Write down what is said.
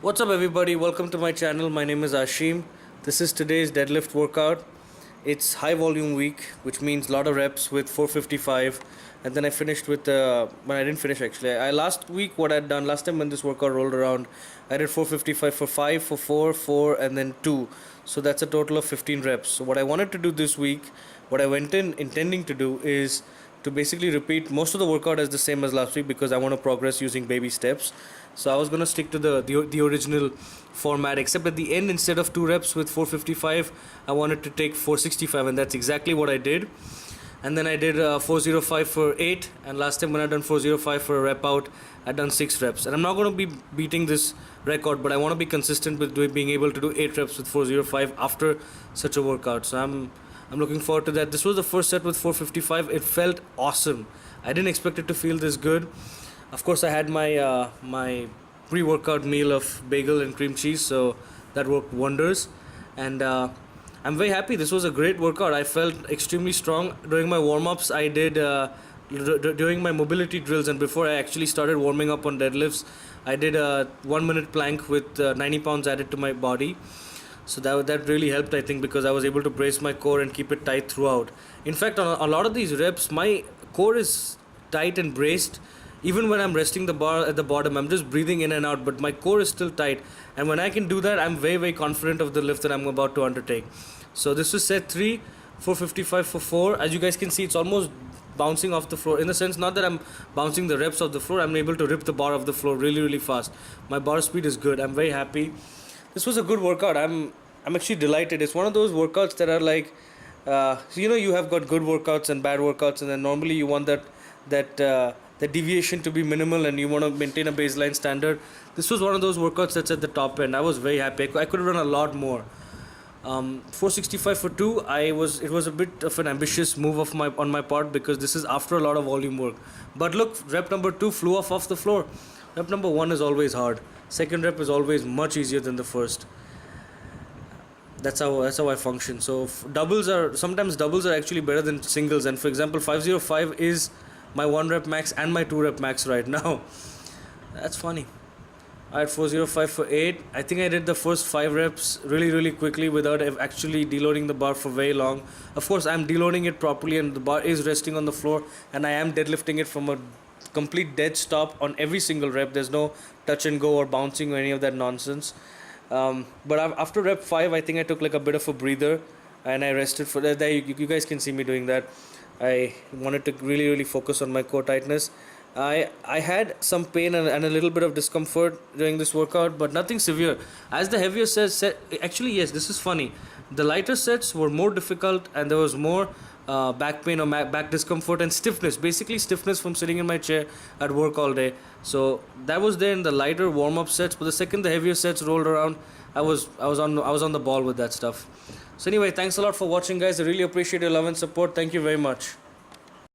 What's up, everybody? Welcome to my channel. My name is Ashim. This is today's deadlift workout. It's high volume week, which means a lot of reps with 455. And then I finished with well, I didn't finish actually. I last week what I'd done last time when this workout rolled around, I did 455 for 5, for 4, 4, and then 2. So that's a total of 15 reps. So what I wanted to do this week, what I went in intending to do is to basically repeat most of the workout as the same as last week because I want to progress using baby steps. So I was going to stick to the original format, except at the end, instead of 2 reps with 455, I wanted to take 465, and that's exactly what I did. And then I did 405 for 8, and last time when I done 405 for a rep out, I done 6 reps. And I'm not going to be beating this record, but I want to be consistent with being able to do 8 reps with 405 after such a workout. So I'm looking forward to that. This was the first set with 455. It felt awesome. I didn't expect it to feel this good. Of course, I had my pre-workout meal of bagel and cream cheese, so that worked wonders. And I'm very happy. This was a great workout. I felt extremely strong during my warm-ups. I did during my mobility drills, and before I actually started warming up on deadlifts, I did a 1-minute plank with 90 pounds added to my body. So that really helped, I think, because I was able to brace my core and keep it tight throughout. In fact, on a lot of these reps, my core is tight and braced. Even when I'm resting the bar at the bottom, I'm just breathing in and out, but my core is still tight. And when I can do that, I'm very, very confident of the lift that I'm about to undertake. So this was set 3, 455 for 4. As you guys can see, it's almost bouncing off the floor. In the sense, not that I'm bouncing the reps off the floor, I'm able to rip the bar off the floor really, really fast. My bar speed is good. I'm very happy. This was a good workout. I'm actually delighted. It's one of those workouts that are like, so you have got good workouts and bad workouts, and then normally you want the deviation to be minimal and you want to maintain a baseline standard. This was one of those workouts that's at the top end. I was very happy. I could have run a lot more. 465 for 2. It was a bit of an ambitious move on my part because this is after a lot of volume work. But look, rep number 2 flew off the floor. Rep number 1 is always hard. Second rep is always much easier than the first. That's how I function. So sometimes doubles are actually better than singles. And for example, 505 is my 1 rep max and my 2 rep max right now. That's funny. I had 405 for 8. I think I did the first 5 reps really, really quickly without actually deloading the bar for very long. Of course, I'm deloading it properly and the bar is resting on the floor, and I am deadlifting it from a complete dead stop on every single rep. There's no touch and go or bouncing or any of that nonsense. But after rep 5, I think I took like a bit of a breather and I rested for that. You guys can see me doing that. I wanted to really, really focus on my core tightness. I had some pain and a little bit of discomfort during this workout, but nothing severe. As the heavier sets, actually yes, this is funny. The lighter sets were more difficult and there was more back pain or back discomfort and stiffness. Basically stiffness from sitting in my chair at work all day. So that was there in the lighter warm-up sets. But the second the heavier sets rolled around, I was on the ball with that stuff. So anyway, thanks a lot for watching, guys. I really appreciate your love and support. Thank you very much.